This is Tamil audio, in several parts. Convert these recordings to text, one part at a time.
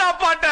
போடுறா பாட்ட.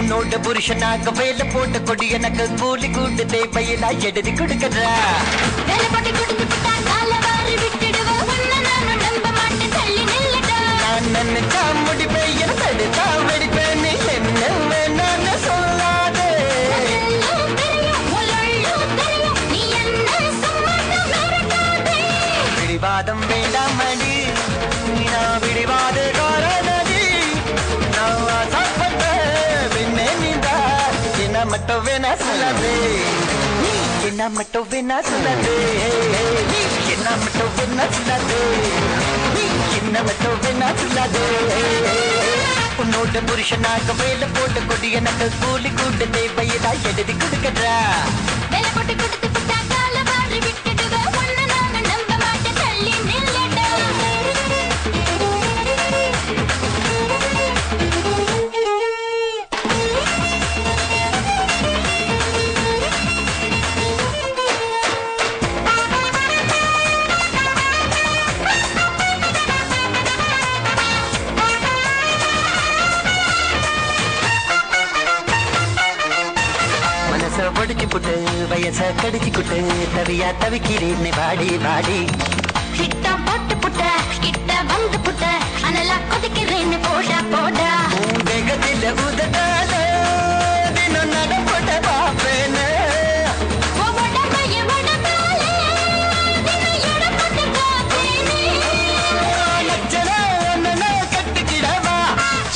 உன்னோட புருஷனாக வேலை போட்ட கொடி எனக்கு கூலி கூட்டு தேவையில்லா எழுதி கொடுக்கறா. வேலை போட்டு கொடுத்து விட்டா கால வாரி விட்டுடுவ உன்னை நானும் நம்ப மாட்டேன் தள்ளி நில்லடா. நான் நினைச்சா முடிப்பேன் என தடுத்தா வெடிப்பேன் நீ என்ன வேணான்னு சொல்லாதே. எல்லாம் தெரியும் உலெல்லாம் தெரியும் நீ என்ன சும்மாதான் மிரட்டாதே. பிடிவாதம் வேண்டாமடி நான் பிடிவாதக்காரனடி. நான் ஆசைப்பட்ட பின்னே நீந்தா என்ன மட்டும் வேணா சொல்லாதே. நீ என்ன மட்டும் வேணா சொல்லாதே. நீ என்ன மட்டும் வேணா சொல்லாதே. நீ என்ன மட்டும் வேணா சொல்லாதே. உன்னோட புருஷனாக வேலை போட்ட கொடி எனக்கு கூலி கூட்டு தேவையில்லா எழுதி கொடுக்கறா. வேலை போட்டு கொடுத்து விட்டா கால வாரி விட்டுடுவ உன்னை நானும் நம்ப மாட்டேன் தள்ளி நில்லடா. மனச ஒடிச்சு புட்டு வயச கடிச்சு குட்டு தவியா தவிக்கிறேன்னு வாடி வாடி. கிட்ட போட்டு புட்ட கிட்ட வந்து புட்ட அனலா கொதிக்கிறேன்னு போடா போடா. உன் வேகத்தில் உதடாத தினம் நட போட்ட பாப்பேன்னு. உடம்பைய உடம்பாலே தினம் எடை போட்டு காப்பேனே. லட்சணா ஒன்னு கட்டுக்கிடவா.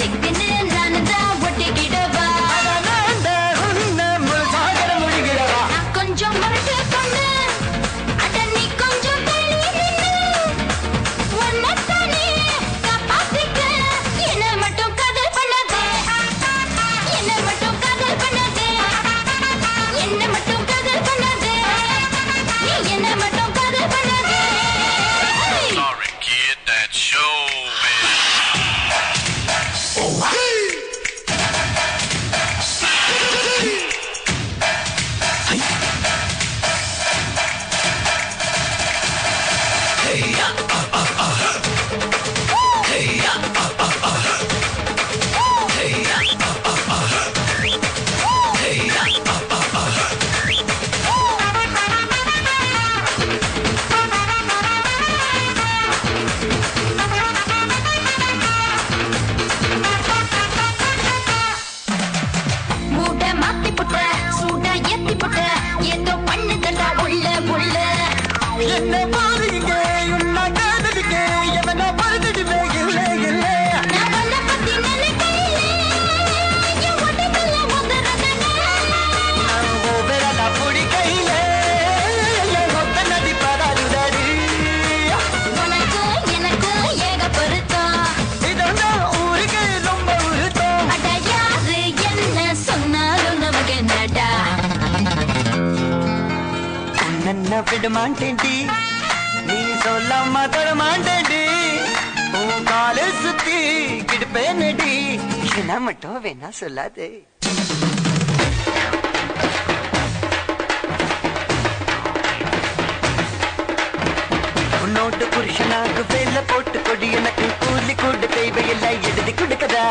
சிக்கனு நானுதான் ஒட்டிக்கிடவா. அதனாண்ட உன்னை முழு சாகர முடிகிறவா. நான் கொஞ்சம் முரட்டு பொண்ணு அட நீ கொஞ்சம் தள்ளி நின்னு உன்னைத்தானே காப்பாத்திக்க. என்னை மட்டும் காதல் பண்ணாதே. என்னை மட்டும் காதல் பண்ணாதே. என்னை மட்டும் காதல் பண்ணாதே. நீ என்னை மட்டும் காதல் பண்ணாதே. Sorry, kid, that's showbiz. மூட மாத்தி புட்ட சூட ஏத்தி புட்ட ஏதோ பண்ணுதடா உள்ள உள்ள. என்ன பாருங்க உன்னை காதலிக்க எவனா பழுதுடுவே இல்லை இல்லை. நான் உன்னை பத்தி நினைக்கையிலே என் உடம்புல உதறதடா. நான் ஓவரலா பிடிக்கையில என் மொத்த நடிப்பதாடுதாடி. உனக்கு எனக்கு ஏக பொருத்தம். இதெல்லாம் ஊருக்கு ரொம்ப உருத்தம். அட யாரு என்ன சொன்னாலும் நமக்கு என்னடா. உன்ன விட மாட்டேன்டி நீ சொல்லாம தர மாட்டேன்டி. உன் காலை சுத்தி கிடுப்பேனடி. என்ன மட்டும் வேணா சொல்லாதே. உன்னோட புருஷனாக வேலை போட்டு கொடி எனக்கு கூலி கூடு தேவையில்லை எழுதி கொடுக்கதா.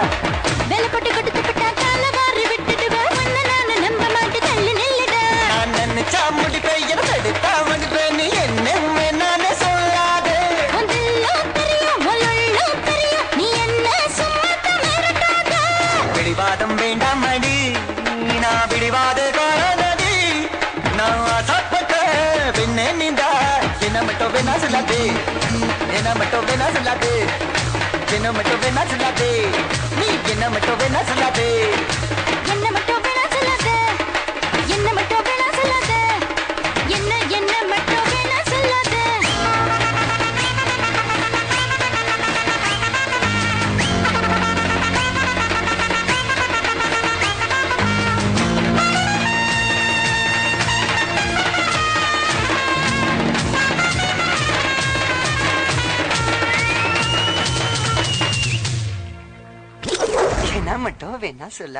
வேலை போட்டு கொடுத்து விட்டா கால வாரி விட்டுடுவ உன்னை நானும் நம்ப மாட்டேன் தள்ளி நில்லுடா. நான் நினைச்சா முடிப்பேன் என தடுத்தா முடிப்பேன் நீ என்ன வேணான்னு சொல்லாதே. உனக்கெல்லாம் தெரியும் உலெல்லாம் தெரியும் நீ என்ன சும்மாதான் மிரட்டாதே. பிடிவாதம் வேண்டாமடி நான் பிடிவாதக்காரனடி. நான் ஆசைப்பட்ட பின்னே நீந்தா என்ன மட்டும் வேணா சொல்லாதே. என்ன மட்டும் வேணா சொல்லாதே. என்ன மட்டும் வேணா சொல்லாதே. நீ என்ன மட்டும் வேணா சொல்லாதே. என்ன மட்டும் வேணா சொல்லாதே. என்ன மட்டும் வேணா சொல்லாதே. என்ன மட்டும் வேணா சொல்லாதே. மட்டும் வேணா சொல்ல